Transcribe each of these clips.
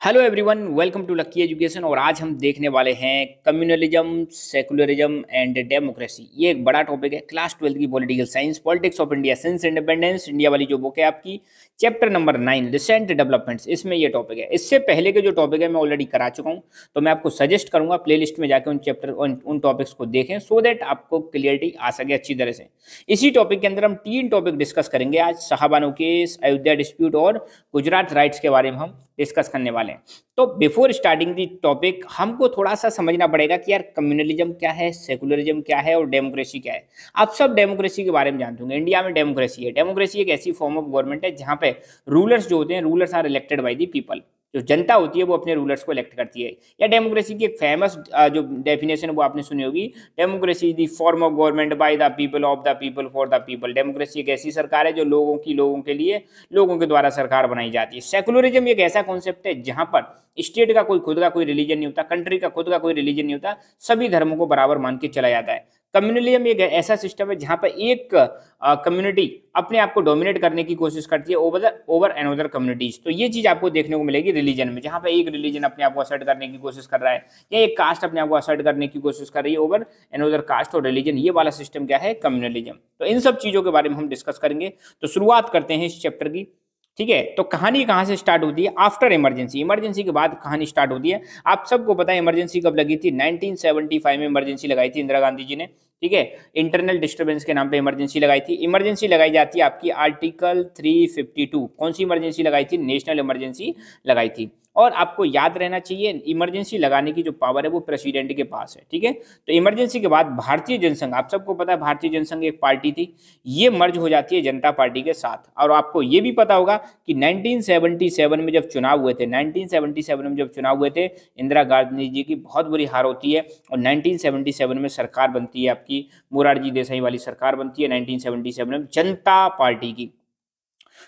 Hello everyone, welcome to Lucky Education. और आज हम देखने वाले हैं कम्युनलिज्म, सेकुलरिज्म एंड डेमोक्रेसी। ये एक बड़ा टॉपिक है, क्लास 12 की political science, politics of India since independence. India वाली जो बुक है आपकी, चैप्टर नंबर 9 रिसेंट डेवलपमेंट्स, इसमें ये टॉपिक है। इससे पहले के जो टॉपिक है मैं ऑलरेडी करा चुका हूँ, तो मैं आपको सजेस्ट करूंगा प्लेलिस्ट में जाकर उन चैप्टर उन टॉपिक्स को देखें, सो दैट आपको क्लियरिटी आ सके अच्छी तरह से। इसी टॉपिक के अंदर हम 3 टॉपिक डिस्कस करेंगे आज। शाहबानो केस, अयोध्या डिस्प्यूट और गुजरात राइट्स के बारे में हम डिस्कस करने वाले हैं। तो बिफोर स्टार्टिंग दी टॉपिक हमको थोड़ा सा समझना पड़ेगा कि यार कम्युनलिज्म क्या है, सेकुलरिज्म क्या है और डेमोक्रेसी क्या है। आप सब डेमोक्रेसी के बारे में जानते होंगे। इंडिया में डेमोक्रेसी है। डेमोक्रेसी एक ऐसी फॉर्म ऑफ गवर्नमेंट है जहां पे रूलर्स जो होते हैं, rulers are elected by the people. जो जनता होती है वो अपने रूलर्स को इलेक्ट करती है। या डेमोक्रेसी की एक फेमस जो डेफिनेशन है वो आपने सुनी होगी, democracy the form of government by the people, of the people, for the people. Democracy एक ऐसी सरकार है जो लोगों के लिए, लोगों के द्वारा सरकार बनाई जाती है। सेकुलरिज्म एक ऐसा कॉन्सेप्ट है जहां पर स्टेट का खुद का कोई रिलीजन नहीं होता, कंट्री का खुद का कोई रिलीजन नहीं होता, सभी धर्मों को बराबर मान के चला जाता है। कम्युनलिज्म एक ऐसा सिस्टम है जहां पर एक कम्युनिटी अपने आप को डोमिनेट करने की कोशिश करती है ओवर अनदर कम्युनिटीज। तो ये चीज आपको देखने को मिलेगी रिलीजन में, जहां पर एक रिलीजन अपने आप को असर्ट करने की कोशिश कर रहा है या एक कास्ट अपने आप को असर्ट करने की कोशिश कर रही है ओवर अनदर कास्ट और रिलीजन। ये वाला सिस्टम क्या है, कम्युनलिज्म। तो इन सब चीजों के बारे में हम डिस्कस करेंगे। तो शुरुआत करते हैं इस चैप्टर की। ठीक है, तो कहानी कहाँ से स्टार्ट होती है? After emergency. इमरजेंसी के बाद कहानी स्टार्ट होती है। आप सबको पता है इमरजेंसी कब लगी थी? 1975 में इमरजेंसी लगाई थी इंदिरा गांधी जी ने। ठीक है, इंटरनल डिस्टर्बेंस के नाम पे इमरजेंसी लगाई थी। इमरजेंसी लगाई जाती है आपकी आर्टिकल 352। कौन सी इमरजेंसी लगाई थी? नेशनल इमरजेंसी लगाई थी। और आपको याद रहना चाहिए, इमरजेंसी लगाने की जो पावर है वो प्रेसिडेंट के पास है। ठीक है, तो इमरजेंसी के बाद भारतीय जनसंघ, आप सबको पता है भारतीय जनसंघ एक पार्टी थी, ये मर्ज हो जाती है जनता पार्टी के साथ। और आपको ये भी पता होगा कि 1977 में जब चुनाव हुए थे, 1977 में जब चुनाव हुए थे, इंदिरा गांधी जी की बहुत बुरी हार होती है और 1977 में सरकार बनती है आपकी, मोरारजी देसाई वाली सरकार बनती है 1977 में जनता पार्टी की।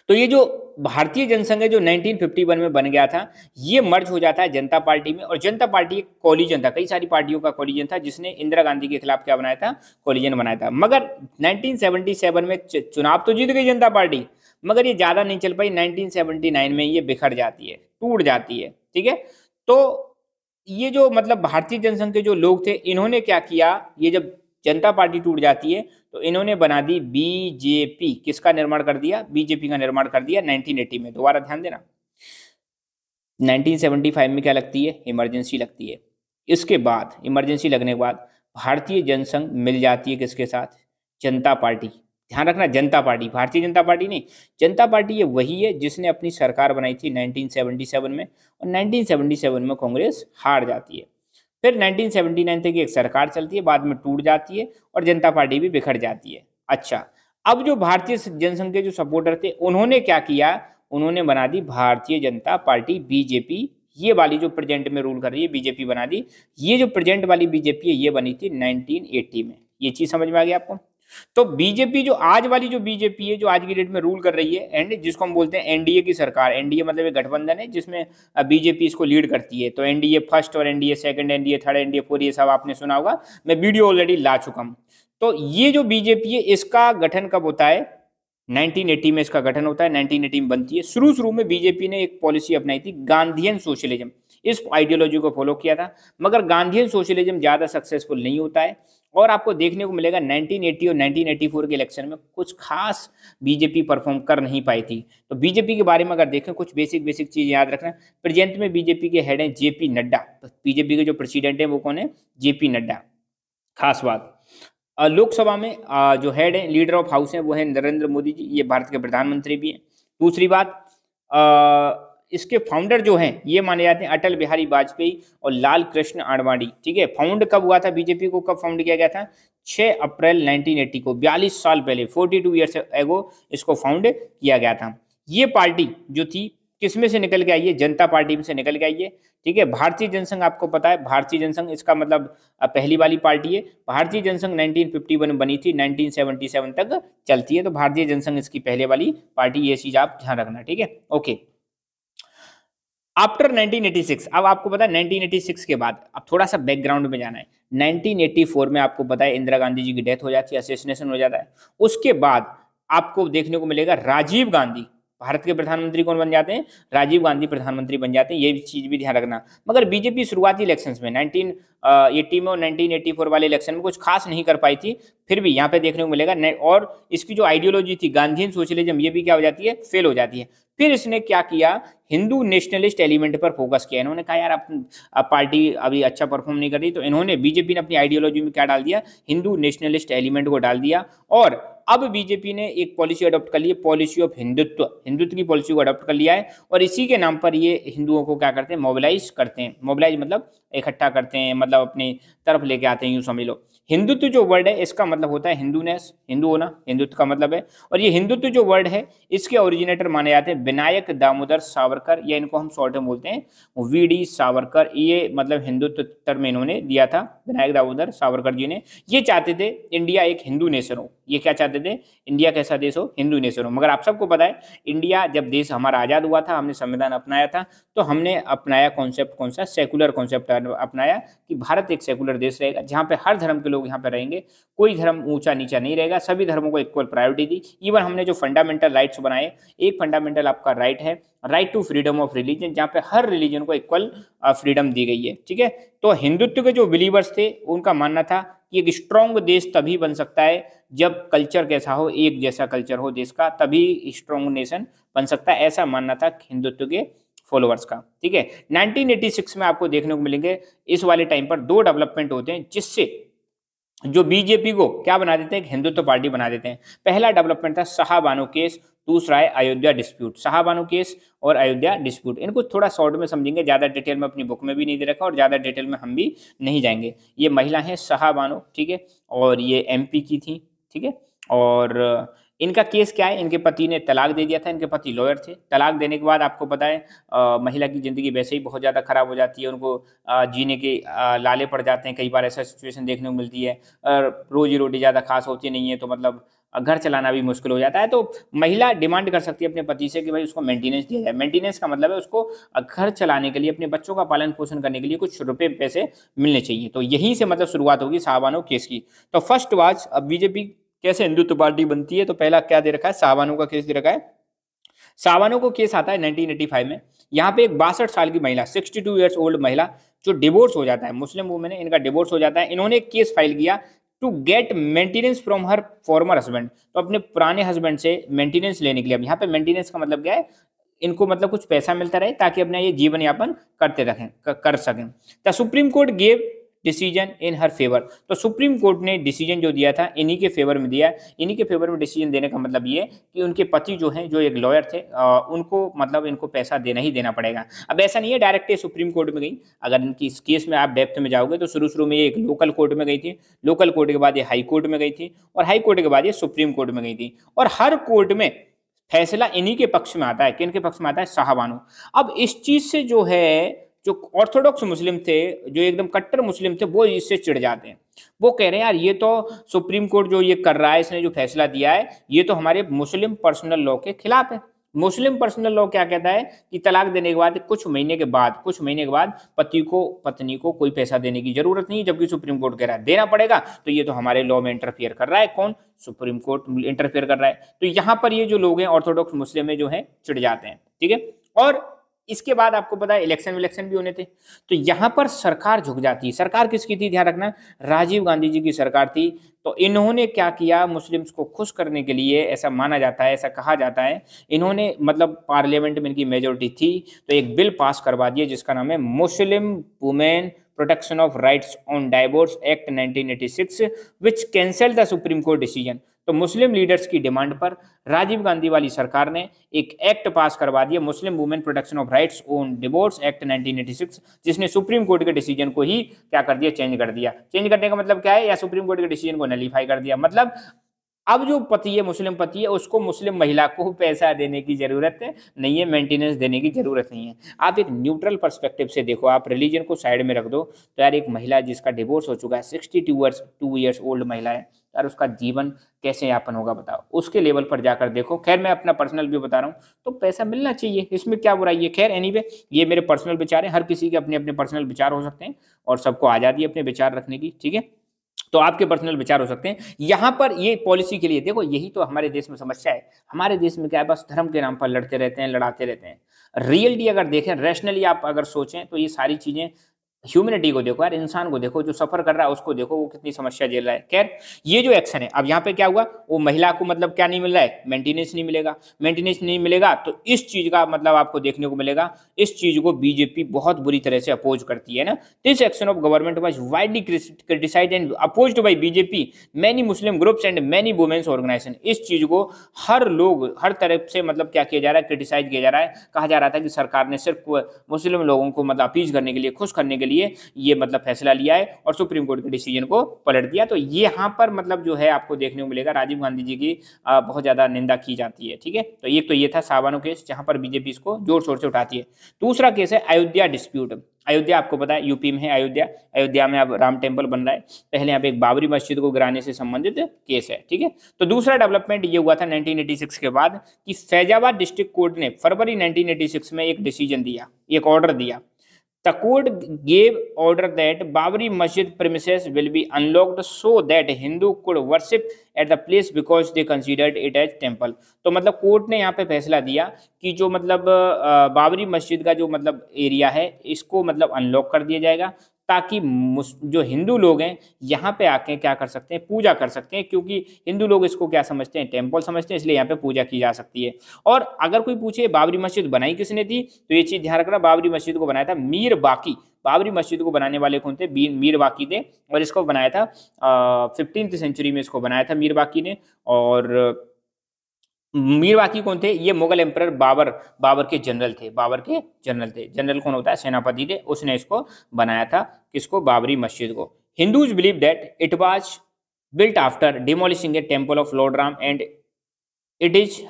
तो ये जो भारतीय जनसंघ है जो 1951 में बन गया था, ये मर्ज हो जाता है जनता पार्टी में। और जनता पार्टी एक कोलिजन था, कई सारी पार्टियों का कोलिजन था, जिसने इंदिरा गांधी के खिलाफ क्या बनाया था? कोलिजन बनाया था। मगर 1977 में चुनाव तो जीत गई जनता पार्टी, मगर ये ज्यादा नहीं चल पाई। 1979 में ये बिखर जाती है, टूट जाती है। ठीक है, तो ये जो मतलब भारतीय जनसंघ के जो लोग थे, इन्होंने क्या किया, ये जब जनता पार्टी टूट जाती है तो इन्होंने बना दी बीजेपी। किसका निर्माण कर दिया? बीजेपी का निर्माण कर दिया 1980 में। दोबारा ध्यान देना, 1975 में क्या लगती है? इमरजेंसी लगती है। इसके बाद इमरजेंसी लगने के बाद भारतीय जनसंघ मिल जाती है किसके साथ? जनता पार्टी। ध्यान रखना, जनता पार्टी, भारतीय जनता पार्टी नहीं। जनता पार्टी ये वही है जिसने अपनी सरकार बनाई थी 1977 में, और 1977 में कांग्रेस हार जाती है। फिर 1979 तक एक सरकार चलती है, बाद में टूट जाती है और जनता पार्टी भी बिखर जाती है। अच्छा, अब जो भारतीय जनसंघ के जो सपोर्टर थे, उन्होंने क्या किया? उन्होंने बना दी भारतीय जनता पार्टी, बीजेपी। ये वाली जो प्रेजेंट में रूल कर रही है, बीजेपी बना दी। ये जो प्रेजेंट वाली बीजेपी है, ये बनी थी 1980 में। ये चीज समझ में आ गई आपको? तो बीजेपी जो आज वाली जो बीजेपी है, जो आज की डेट में रूल कर रही है, एंड जिसको हम बोलते हैं एनडीए की सरकार। एनडीए मतलब एक गठबंधन है जिसमें बीजेपी इसको लीड करती है। तो एनडीए फर्स्ट और NDA second, NDA third, NDA four, ये सब आपने सुना होगा, मैं वीडियो ऑलरेडी ला चुका हूं। तो ये जो बीजेपी है, इसका गठन कब होता है? 1980 में इसका गठन होता है, 1980 में बनती है। शुरू शुरू में बीजेपी ने एक पॉलिसी अपनाई थी, गांधीयन सोशलिज्म। इस आइडियोलॉजी को फॉलो किया था, मगर गांधीयन सोशलिज्म ज्यादा सक्सेसफुल नहीं होता है। और आपको देखने को मिलेगा 1980 और 1984 के इलेक्शन में कुछ खास बीजेपी परफॉर्म कर नहीं पाई थी। तो बीजेपी के बारे में अगर देखें, कुछ बेसिक चीज याद रखना। प्रेजेंट में बीजेपी के हेड हैं जेपी नड्डा। तो बीजेपी के जो प्रेसिडेंट है वो कौन है? जेपी नड्डा। खास बात, लोकसभा में जो हेड है, लीडर ऑफ हाउस है, वो है नरेंद्र मोदी जी। ये भारत के प्रधानमंत्री भी हैं। दूसरी बात, इसके फाउंडर जो हैं ये माने जाते हैं अटल बिहारी वाजपेयी और लाल कृष्ण आडवाणी। ठीक है, फाउंड कब हुआ था? बीजेपी को कब फाउंड किया गया था? 6 अप्रैल 1980 को, 42 साल पहले, 42 ईयर्स एगो इसको फाउंड किया गया था। ये पार्टी जो थी किस में से निकल के आई है? जनता पार्टी में से निकल के आई है। ठीक है, भारतीय जनसंघ आपको पता है, भारतीय जनसंघ इसका मतलब पहली वाली पार्टी है। भारतीय जनसंघ 1951 बनी थी, 1977 तक चलती है। तो भारतीय जनसंघ इसकी पहले वाली पार्टी, ये चीज आप ध्यान रखना। ठीक है, ओके। आफ्टर 1986, अब आपको पता है 1986 के बाद, अब थोड़ा सा बैकग्राउंड में जाना है। 1984 में आपको पता है इंदिरा गांधी जी की डेथ हो जाती है, असैसिनेशन हो जाता है। उसके बाद आपको देखने को मिलेगा राजीव गांधी। भारत के प्रधानमंत्री कौन बन जाते हैं? राजीव गांधी प्रधानमंत्री बन जाते हैं। ये चीज भी ध्यान रखना। मगर बीजेपी शुरुआती इलेक्शंस में 1980 में और 1984 वाले इलेक्शन में कुछ खास नहीं कर पाई थी। फिर भी यहाँ पे देखने को मिलेगा और इसकी जो आइडियोलॉजी थी गांधीयन सोशलिज्म, ये भी क्या हो जाती है? फेल हो जाती है। फिर इसने क्या किया? हिंदू नेशनलिस्ट एलिमेंट पर फोकस किया। इन्होंने कहा यार अब पार्टी अभी अच्छा परफॉर्म नहीं कर रही, तो इन्होंने बीजेपी ने अपनी आइडियोलॉजी में क्या डाल दिया? हिंदू नेशनलिस्ट एलिमेंट को डाल दिया। और अब बीजेपी ने एक पॉलिसी अडॉप्ट कर ली है, पॉलिसी ऑफ हिंदुत्व, हिंदुत्व की पॉलिसी को अडॉप्ट कर लिया है। और इसी के नाम पर ये हिंदुओं को क्या करते हैं? मोबिलाइज करते हैं। मोबिलाइज मतलब इकट्ठा करते हैं, मतलब अपनी तरफ लेके आते हैं, यूं समझ लो। हिंदुत्व जो वर्ड है इसका मतलब होता है हिंदूनेस, हिंदू होना, हिंदुत्व का मतलब है। और ये हिंदुत्व जो वर्ड है इसके ओरिजिनेटर माने जाते हैं विनायक दामोदर सावरकर, या इनको हम शॉर्ट में बोलते हैं वीडी सावरकर। ये मतलब हिंदुत्व टर्म इन्होंने दिया था, विनायक दामोदर सावरकर जी ने। ये चाहते थे इंडिया एक हिंदू नेशन हो। ये क्या चाहते थे? इंडिया कैसा देश हो? हिंदू नेशन हो। मगर आप सबको पता है इंडिया जब देश हमारा आजाद हुआ था, हमने संविधान अपनाया था, तो हमने अपनाया कॉन्सेप्ट कौन सा? सेकुलर कॉन्सेप्ट अपनाया कि भारत एक सेकुलर देश रहेगा जहाँ पे हर धर्म के लोग यहाँ पे रहेंगे, कोई धर्म ऊंचा नीचा नहीं रहेगा, सभी धर्मों को इक्वल प्रायोरिटी दी। इवन हमने जो फंडामेंटल राइट्स बनाए, एक फंडामेंटल आपका राइट है right to freedom of religion, जहाँ पे हर रिलीजन को इक्वल फ्रीडम दी गई है। ठीक है, तो हिंदुत्व के जो बिलीवर्स थे उनका मानना था कि एक स्ट्रॉन्ग देश तभी बन सकता है जब कल्चर कैसा हो, एक जैसा कल्चर हो देश का, तभी स्ट्रॉन्ग नेशन बन सकता है। ऐसा मानना था हिंदुत्व के फॉलोअर्स का। ठीक है, 1986 में आपको देखने को मिलेंगे इस वाले टाइम पर दो डेवलपमेंट होते हैं जिससे जो बीजेपी को क्या बना देते हैं? एक हिंदुत्व पार्टी बना देते हैं। पहला डेवलपमेंट था शाहबानो केस, दूसरा है अयोध्या डिस्प्यूट। शाहबानो केस और अयोध्या डिस्प्यूट, इनको थोड़ा शॉर्ट में समझेंगे, ज्यादा डिटेल में अपनी बुक में भी नहीं दे रखा और ज्यादा डिटेल में हम भी नहीं जाएंगे। ये महिला है शाहबानो, ठीक है, और ये एमपी की थी। ठीक है, और इनका केस क्या है? इनके पति ने तलाक दे दिया था, इनके पति लॉयर थे। तलाक देने के बाद आपको पता है महिला की ज़िंदगी वैसे ही बहुत ज़्यादा खराब हो जाती है, उनको जीने के लाले पड़ जाते हैं। कई बार ऐसा सिचुएशन देखने को मिलती है, रोजी रोटी ज़्यादा खास होती नहीं है, तो मतलब घर चलाना भी मुश्किल हो जाता है। तो महिला डिमांड कर सकती है अपने पति से कि भाई उसको मेंटेनेंस दिया जाए। मेंटेनेंस का मतलब है उसको घर चलाने के लिए, अपने बच्चों का पालन पोषण करने के लिए कुछ रुपए पैसे मिलने चाहिए। तो यहीं से मतलब शुरुआत होगी शाहबानो केस की। तो फर्स्ट वाज अब बीजेपी कैसे हिंदुत्व पार्टी बनती है, तो पहला क्या दे रखा है? शाहबानो का केस दे रखा है। शाहबानो को केस आता है 1985 में। यहाँ पे एक 62 साल की महिला, 62 ईयर्स ओल्ड महिला, जो डिवोर्स हो जाता है, मुस्लिम वुमेन है, इनका डिवोर्स हो जाता है। इन्होंने एक केस फाइल किया to get maintenance from her former husband, तो अपने पुराने हस्बैंड से मेंटेनेंस लेने के लिए। अब यहाँ पे मेंटेनेंस का मतलब क्या है? इनको मतलब कुछ पैसा मिलता रहे ताकि अपना ये जीवन यापन करते रहें, कर सकें। The supreme court gave decision in her favour, तो सुप्रीम कोर्ट ने डिसीजन जो दिया था इन्हीं के फेवर में दिया। इन्हीं के फेवर में डिसीजन देने का मतलब ये कि उनके पति जो हैं, जो एक लॉयर थे, उनको मतलब इनको पैसा देना ही देना पड़ेगा। अब ऐसा नहीं है डायरेक्ट ये सुप्रीम कोर्ट में गई। अगर इनकी इस केस में आप डेप्थ में जाओगे तो शुरू में ये एक लोकल कोर्ट में गई थी, लोकल कोर्ट के बाद ये हाई कोर्ट में गई थी, और हाई कोर्ट के बाद ये सुप्रीम कोर्ट में गई थी। और हर कोर्ट में फैसला इन्हीं के पक्ष में आता है। किन के पक्ष में आता है? शाहबानो। अब इस चीज से जो है, जो ऑर्थोडॉक्स मुस्लिम थे, जो एकदम कट्टर मुस्लिम थे, वो इससे चिढ़ जाते हैं। वो कह रहे हैं यार ये तो सुप्रीम कोर्ट जो ये कर रहा है, इसने जो फैसला दिया है, ये तो हमारे मुस्लिम पर्सनल लॉ के खिलाफ है। मुस्लिम पर्सनल लॉ क्या कहता है कि तलाक देने के बाद कुछ महीने के बाद पति को पत्नी को कोई पैसा देने की जरूरत नहीं, जबकि सुप्रीम कोर्ट कह रहा है देना पड़ेगा। तो ये तो हमारे लॉ में इंटरफियर कर रहा है। कौन? सुप्रीम कोर्ट इंटरफियर कर रहा है। तो यहाँ पर ये जो लोग हैं ऑर्थोडॉक्स मुस्लिम में जो है चिढ़ जाते हैं। ठीक है, और इसके बाद आपको पता है इलेक्शन भी होने थे, तो यहाँ पर सरकार झुक जाती है। सरकार किसकी थी? ध्यान रखना, राजीव गांधी जी की सरकार थी। तो इन्होंने क्या किया? मुस्लिम्स को खुश करने के लिए, ऐसा माना जाता है, ऐसा कहा जाता है, इन्होंने मतलब पार्लियामेंट में इनकी मेजोरिटी थी, तो एक बिल पास करवा दिया जिसका नाम है Muslim women protection of rights on divorce act 1986, which cancel the supreme court decision. तो मुस्लिम लीडर्स की डिमांड पर राजीव गांधी वाली सरकार ने एक एक्ट पास करवा दिया, Muslim women protection of rights on divorce act 1986, जिसने सुप्रीम कोर्ट के डिसीजन को ही क्या कर दिया? चेंज कर दिया। चेंज करने का मतलब क्या है? या सुप्रीम कोर्ट के डिसीजन को नलीफाई कर दिया। मतलब अब जो पति है, मुस्लिम पति है, उसको मुस्लिम महिला को पैसा देने की जरूरत नहीं है, मेंटेनेंस देने की जरूरत नहीं है। आप एक न्यूट्रल पर्सपेक्टिव से देखो, आप रिलीजन को साइड में रख दो, तो यार एक महिला जिसका डिवोर्स हो चुका है, 62 ईयर्स ओल्ड महिला है यार, उसका जीवन कैसे यापन होगा बताओ? उसके लेवल पर जाकर देखो। खैर मैं अपना पर्सनल भी बता रहा हूँ, तो पैसा मिलना चाहिए, इसमें क्या बुराई है? खैर एनीवे, ये मेरे पर्सनल विचार है, हर किसी के अपने अपने पर्सनल विचार हो सकते हैं और सबको आज़ादी है अपने विचार रखने की। ठीक है, तो आपके पर्सनल विचार हो सकते हैं। यहाँ पर ये पॉलिसी के लिए देखो, यही तो हमारे देश में समस्या है। हमारे देश में क्या है, बस धर्म के नाम पर लड़ते रहते हैं, लड़ाते रहते हैं। रियलिटी अगर देखें, रैशनली आप अगर सोचें, तो ये सारी चीजें, ह्यूमैनिटी को देखो यार, इंसान को देखो, जो सफर कर रहा है उसको देखो, वो कितनी समस्या झेल रहा है। खैर, ये जो एक्शन है, अब यहाँ पे क्या हुआ, वो महिला को मतलब क्या नहीं मिल रहा है, मेंटेनेंस नहीं मिलेगा। मेंटेनेंस नहीं मिलेगा तो इस चीज का मतलब आपको देखने को मिलेगा, इस चीज को बीजेपी बहुत बुरी तरह से अपोज करती है ना। This action of government was widely criticised and opposed by BJP, many Muslim groups and many women's organisation. इस चीज को हर लोग, हर तरफ से मतलब क्या किया जा रहा है, क्रिटिसाइज किया जा रहा है। कहा जा रहा था कि सरकार ने सिर्फ मुस्लिम लोगों को मतलब अपीज करने के लिए, खुश करने के लिए ये मतलब फैसला लिया है और सुप्रीम कोर्ट के डिसीजन को पलट दिया। तो ये यहाँ पर मतलब जो है आपको देखने को मिलेगा, राजीव गांधी जी की बहुत ज्यादा निंदा की जाती है। ठीक है, तो एक तो ये था सावानो केस, जहां पर बीजेपी इसको जोर शोर से उठाती है। दूसरा केस है अयोध्या डिस्प्यूट। अयोध्या आपको पता है यूपी में है अयोध्या। अयोध्या में अब राम टेम्पल बन रहा है। पहले यहाँ पे एक बाबरी मस्जिद को गिराने से संबंधित केस है। ठीक है, तो दूसरा डेवलपमेंट ये हुआ था 1986 के बाद कि फैजाबाद डिस्ट्रिक्ट कोर्ट ने फरवरी 1986 में एक डिसीजन दिया, एक ऑर्डर दिया। The court gave order that Babri Masjid premises will be unlocked so that Hindu could worship at the place because they considered it as temple। तो मतलब कोर्ट ने यहाँ पे फैसला दिया कि जो मतलब बाबरी मस्जिद का जो मतलब एरिया है, इसको मतलब अनलॉक कर दिया जाएगा, ताकि जो हिंदू लोग हैं यहाँ पे आके क्या कर सकते हैं, पूजा कर सकते हैं। क्योंकि हिंदू लोग इसको क्या समझते हैं, टेम्पल समझते हैं, इसलिए यहाँ पे पूजा की जा सकती है। और अगर कोई पूछे बाबरी मस्जिद बनाई किसने थी, तो ये चीज ध्यान रखना, बाबरी मस्जिद को बनाया था मीर बाकी। बाबरी मस्जिद को बनाने वाले कौन थे, मीर बाकी थे। और इसको बनाया था 15th सेंचुरी में, इसको बनाया था मीर बाकी ने। और मीर बाकी कौन थे, ये मुगल एम्परर बाबर, बाबर के जनरल थे, बाबर के जनरल थे। जनरल कौन होता है, सेनापति थे, उसने इसको बनाया था, किसको, बाबरी मस्जिद को। Hindus believe that it was built after demolishing A temple of Lord Ram and it is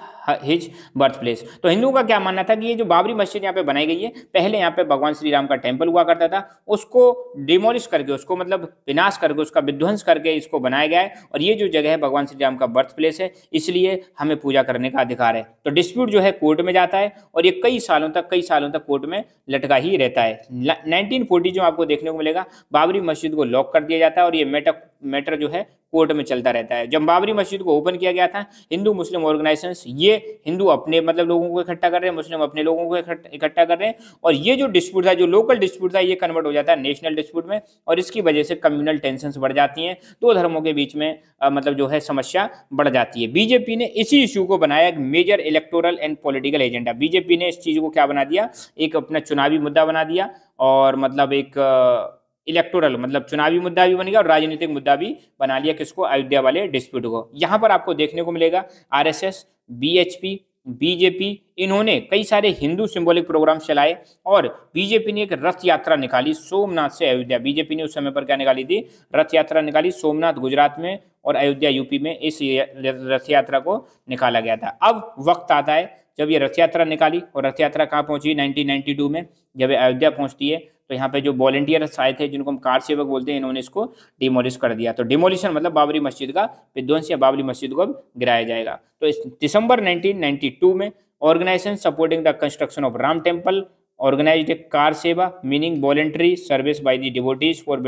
his birth place. तो हिंदुओं का क्या मानना था कि ये जो बाबरी मस्जिद यहाँ पे बनाई गई है, पहले यहाँ पे भगवान श्री राम का टेम्पल हुआ करता था, उसको डिमोलिश करके, उसको मतलब विनाश करके, उसका विध्वंस करके इसको बनाया गया है। और ये जो जगह है भगवान श्री राम का बर्थ प्लेस है, इसलिए हमें पूजा करने का अधिकार है। तो डिस्प्यूट जो है कोर्ट में जाता है और ये कई सालों तक कोर्ट में लटका ही रहता है। 1940 जो आपको देखने को मिलेगा, बाबरी मस्जिद को लॉक कर दिया जाता है और ये मैटर जो है कोर्ट में चलता रहता है। जब बाबरी मस्जिद को ओपन किया गया था, हिंदू मुस्लिम ऑर्गेनाइजेशंस, ये हिंदू अपने मतलब लोगों को इकट्ठा कर रहे हैं, मुस्लिम अपने लोगों को इकट्ठा कर रहे हैं। और ये जो डिस्प्यूट था, जो लोकल डिस्प्यूट था, ये कन्वर्ट हो जाता है नेशनल डिस्प्यूट में। और इसकी वजह से कम्युनल टेंशंस बढ़ जाती हैं, दो धर्मों के बीच में मतलब जो है समस्या बढ़ जाती है। बीजेपी ने इसी इशू को बनाया एक major electoral and political agenda. BJP ने इस चीज को क्या बना दिया, एक अपना चुनावी मुद्दा बना दिया, और मतलब एक इलेक्टोरल मतलब चुनावी मुद्दा भी बन गया और राजनीतिक मुद्दा भी बना लिया, किसको, अयोध्या वाले डिस्प्यूट को। यहाँ पर आपको देखने को मिलेगा आरएसएस, बीएचपी, बीजेपी, इन्होंने कई सारे हिंदू सिंबॉलिक प्रोग्राम चलाए। और बीजेपी ने एक रथ यात्रा निकाली सोमनाथ से अयोध्या। बीजेपी ने उस समय पर क्या निकाली थी, रथ यात्रा निकाली, सोमनाथ गुजरात में और अयोध्या यूपी में इस रथ यात्रा को निकाला गया था। अब वक्त आता है जब ये रथ यात्रा निकाली, और रथ यात्रा कहाँ पहुंची, 1992 में जब अयोध्या पहुंचती है, तो यहाँ पे जो वॉलंटियर्स आए थे, जिनको हम कार सेवक बोलते हैं, इन्होंने इसको डिमोलिश कर दिया। तो डिमोलिशन मतलब बाबरी मस्जिद का विध्वंस या बाबरी मस्जिद को गिराया जाएगा। तो इस दिसंबर 1992 में organisation supporting the construction of Ram temple organised a kar seva meaning voluntary service by the devotees for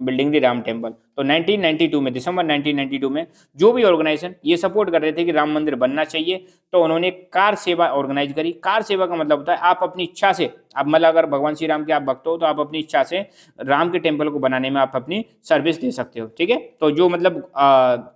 building the Ram temple. तो 1992 में, दिसंबर 1992 में जो भी ऑर्गेनाइजेशन ये सपोर्ट कर रहे थे कि राम मंदिर बनना चाहिए, तो उन्होंने कार सेवा ऑर्गेनाइज करी। कार सेवा का मतलब होता है आप अपनी इच्छा से, आप मतलब अगर भगवान श्री राम के आप भक्त हो, तो आप अपनी इच्छा से राम के टेम्पल को बनाने में आप अपनी सर्विस दे सकते हो। ठीक है, तो जो मतलब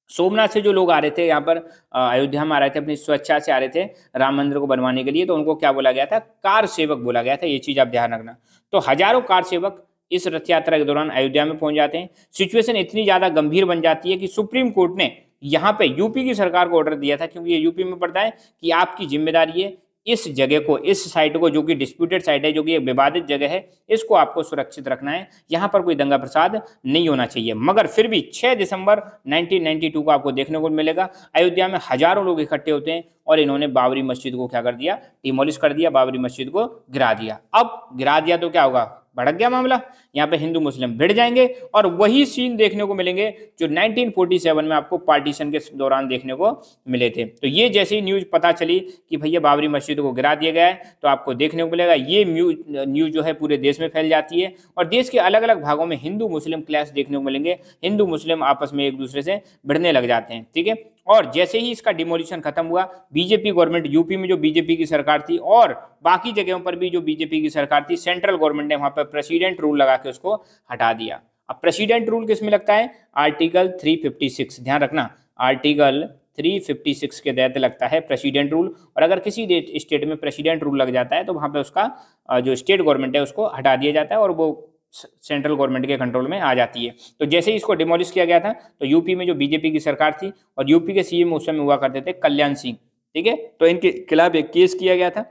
सोमनाथ से जो लोग आ रहे थे यहाँ पर अयोध्या में आ रहे थे, अपनी स्वेच्छा से आ रहे थे राम मंदिर को बनवाने के लिए, तो उनको क्या बोला गया था, कार सेवक बोला गया था। ये चीज आप ध्यान रखना। तो हजारों कार सेवक इस रथ यात्रा के दौरान अयोध्या में पहुंच जाते हैं। सिचुएशन इतनी ज्यादा गंभीर बन जाती है कि सुप्रीम कोर्ट ने यहाँ पे यूपी की सरकार को ऑर्डर दिया था, क्योंकि ये यूपी में पड़ता है, कि आपकी जिम्मेदारी है इस जगह को, इस साइट को, जो कि डिस्प्यूटेड साइट है, जो कि एक विवादित जगह है, इसको आपको सुरक्षित रखना है, यहाँ पर कोई दंगा प्रसाद नहीं होना चाहिए। मगर फिर भी 6 दिसंबर 1992 को आपको देखने को मिलेगा, अयोध्या में हजारों लोग इकट्ठे होते हैं और इन्होंने बाबरी मस्जिद को क्या कर दिया, डिमोलिश कर दिया, बाबरी मस्जिद को गिरा दिया। अब गिरा दिया तो क्या होगा, भड़क गया मामला, यहाँ पे हिंदू मुस्लिम भिड़ जाएंगे और वही सीन देखने को मिलेंगे जो 1947 में आपको पार्टीशन के दौरान देखने को मिले थे। तो ये जैसे ही न्यूज पता चली कि भैया बाबरी मस्जिद को गिरा दिया गया है, तो आपको देखने को मिलेगा ये न्यूज जो है पूरे देश में फैल जाती है और देश के अलग अलग भागों में हिंदू मुस्लिम क्लैश देखने को मिलेंगे, हिंदू मुस्लिम आपस में एक दूसरे से भिड़ने लग जाते हैं, ठीक है। और जैसे ही इसका डिमोलिशन खत्म हुआ, बीजेपी गवर्नमेंट, यूपी में जो बीजेपी की सरकार थी और बाकी जगहों पर भी जो बीजेपी की सरकार थी, सेंट्रल गवर्नमेंट ने वहां पर प्रेसिडेंट रूल लगा के उसको हटा दिया। अब प्रेसिडेंट रूल किस में लगता है? आर्टिकल 356, ध्यान रखना, आर्टिकल 356 के तहत लगता है प्रेसिडेंट रूल। और अगर किसी स्टेट में प्रेसिडेंट रूल लग जाता है तो वहां पर उसका जो स्टेट गवर्नमेंट है उसको हटा दिया जाता है और वो सेंट्रल गवर्नमेंट के कंट्रोल में आ जाती है। तो जैसे ही इसको डिमोलिश किया गया था तो यूपी में जो बीजेपी की सरकार थी और यूपी के सीएम उस समय हुआ करते थे कल्याण सिंह, ठीक है, तो इनके खिलाफ एक केस किया गया था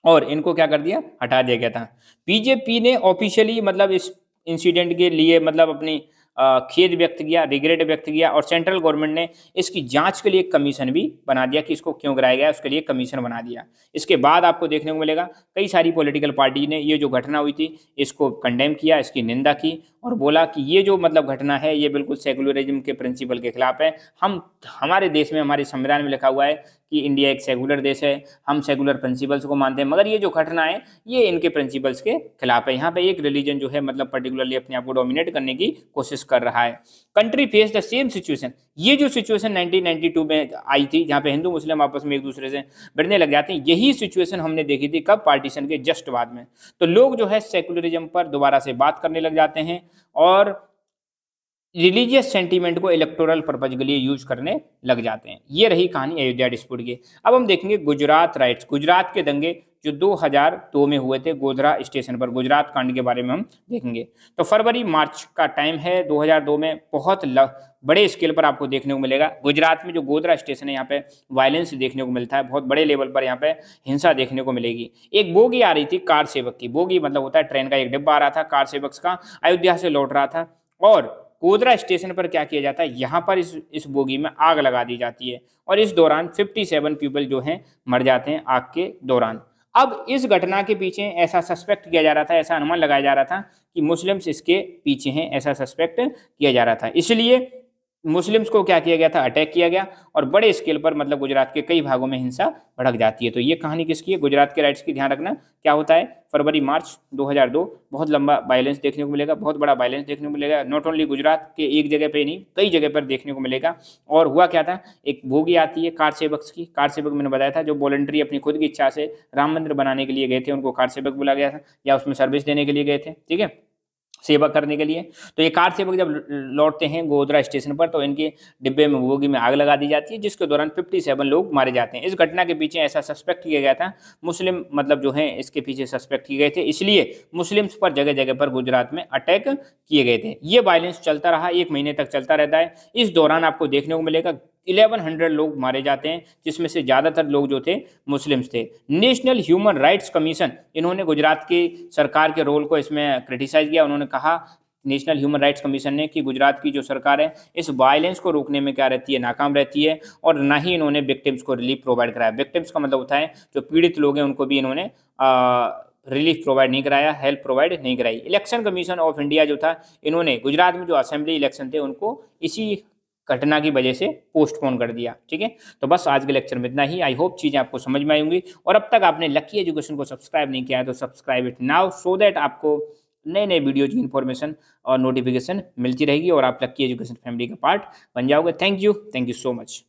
और इनको क्या कर दिया, हटा दिया गया था। बीजेपी ने ऑफिशियली मतलब इस इंसिडेंट के लिए मतलब अपनी खेद व्यक्त किया, रिग्रेट व्यक्त किया और सेंट्रल गवर्नमेंट ने इसकी जांच के लिए एक कमीशन भी बना दिया कि इसको क्यों गिराया गया, उसके लिए कमीशन बना दिया। इसके बाद आपको देखने को मिलेगा कई सारी पॉलिटिकल पार्टी ने ये जो घटना हुई थी इसको कंडेम किया, इसकी निंदा की और बोला कि ये जो मतलब घटना है ये बिल्कुल सेकुलरिज्म के प्रिंसिपल के खिलाफ है। हमारे देश में, हमारे संविधान में लिखा हुआ है कि इंडिया एक सेकुलर देश है, हम सेकुलर प्रिंसिपल्स को मानते हैं, मगर ये जो घटना है ये इनके प्रिंसिपल्स के खिलाफ है। यहाँ पे एक रिलीजन जो है मतलब पर्टिकुलरली अपने आप को डोमिनेट करने की कोशिश कर रहा है। Country face the same situation, ये जो सिचुएशन 1992 में आई थी जहाँ पे हिंदू मुस्लिम आपस में एक दूसरे से भिड़ने लग जाते हैं, यही सिचुएशन हमने देखी थी कब? पार्टीशन के जस्ट बाद में। तो लोग जो है सेकुलरिज्म पर दोबारा से बात करने लग जाते हैं और रिलीजियस सेंटीमेंट को इलेक्टोरल पर्पज के लिए यूज करने लग जाते हैं। ये रही कहानी अयोध्या डिस्प्यूट की। अब हम देखेंगे गुजरात राइट्स, गुजरात के दंगे जो 2002 में हुए थे गोधरा स्टेशन पर, गुजरात कांड के बारे में हम देखेंगे। तो फरवरी मार्च का टाइम है 2002 में, बहुत बड़े स्केल पर आपको देखने को मिलेगा गुजरात में जो गोधरा स्टेशन है यहाँ पे वायलेंस देखने को मिलता है, बहुत बड़े लेवल पर यहाँ पे हिंसा देखने को मिलेगी। एक बोगी आ रही थी कार सेवक की, बोगी मतलब होता है ट्रेन का एक डिब्बा आ रहा था कार सेवक का, अयोध्या से लौट रहा था और गोधरा स्टेशन पर क्या किया जाता है, यहाँ पर इस बोगी में आग लगा दी जाती है और इस दौरान 57 पीपल जो हैं मर जाते हैं आग के दौरान। अब इस घटना के पीछे ऐसा सस्पेक्ट किया जा रहा था, ऐसा अनुमान लगाया जा रहा था कि मुस्लिम्स इसके पीछे हैं, ऐसा सस्पेक्ट किया जा रहा था। इसलिए मुस्लिम्स को क्या किया गया था, अटैक किया गया और बड़े स्केल पर मतलब गुजरात के कई भागों में हिंसा भड़क जाती है। तो ये कहानी किसकी है? गुजरात के राइट्स की। ध्यान रखना क्या होता है, फरवरी मार्च 2002 बहुत लंबा वायलेंस देखने को मिलेगा, बहुत बड़ा वायलेंस देखने को मिलेगा। नॉट ओनली गुजरात के एक जगह पे नहीं, कई जगह पर देखने को मिलेगा। और हुआ क्या था, एक बोगी आती है कार सेवक की, कार सेवक मैंने बताया था जो वॉलंटरी अपनी खुद की इच्छा से राम मंदिर बनाने के लिए गए थे, उनको कार सेवक बोला गया था या उसमें सर्विस देने के लिए गए थे, ठीक है, सेवा करने के लिए। तो ये कार सेवक जब लौटते हैं गोधरा स्टेशन पर तो इनके डिब्बे में, बोगी में आग लगा दी जाती है जिसके दौरान 57 लोग मारे जाते हैं। इस घटना के पीछे ऐसा सस्पेक्ट किया गया था, मुस्लिम मतलब जो है इसके पीछे सस्पेक्ट किए गए थे, इसलिए मुस्लिम्स पर जगह जगह पर गुजरात में अटैक किए गए थे। ये वायलेंस चलता रहा, 1 महीने तक चलता रहता है। इस दौरान आपको देखने को मिलेगा 1100 लोग मारे जाते हैं जिसमें से ज़्यादातर लोग जो थे मुस्लिम्स थे। नेशनल ह्यूमन राइट्स कमीशन, इन्होंने गुजरात की सरकार के रोल को इसमें क्रिटिसाइज किया। उन्होंने कहा नेशनल ह्यूमन राइट्स कमीशन ने कि गुजरात की जो सरकार है इस वायलेंस को रोकने में क्या रहती है, नाकाम रहती है और ना ही इन्होंने विक्टिम्स को रिलीफ प्रोवाइड कराया। विक्टिम्स का मतलब होता है जो पीड़ित लोग हैं उनको भी इन्होंने रिलीफ प्रोवाइड नहीं कराया, हेल्प प्रोवाइड नहीं कराई। इलेक्शन कमीशन ऑफ इंडिया जो था, इन्होंने गुजरात में जो असेंबली इलेक्शन थे उनको इसी घटना की वजह से पोस्टपोन कर दिया, ठीक है। तो बस आज के लेक्चर में इतना ही। आई होप चीज़ें आपको समझ में आई होंगी और अब तक आपने लकी एजुकेशन को सब्सक्राइब नहीं किया है तो subscribe it now so that आपको नए नए वीडियोज की इन्फॉर्मेशन और नोटिफिकेशन मिलती रहेगी और आप लकी एजुकेशन फैमिली का पार्ट बन जाओगे। Thank you so much.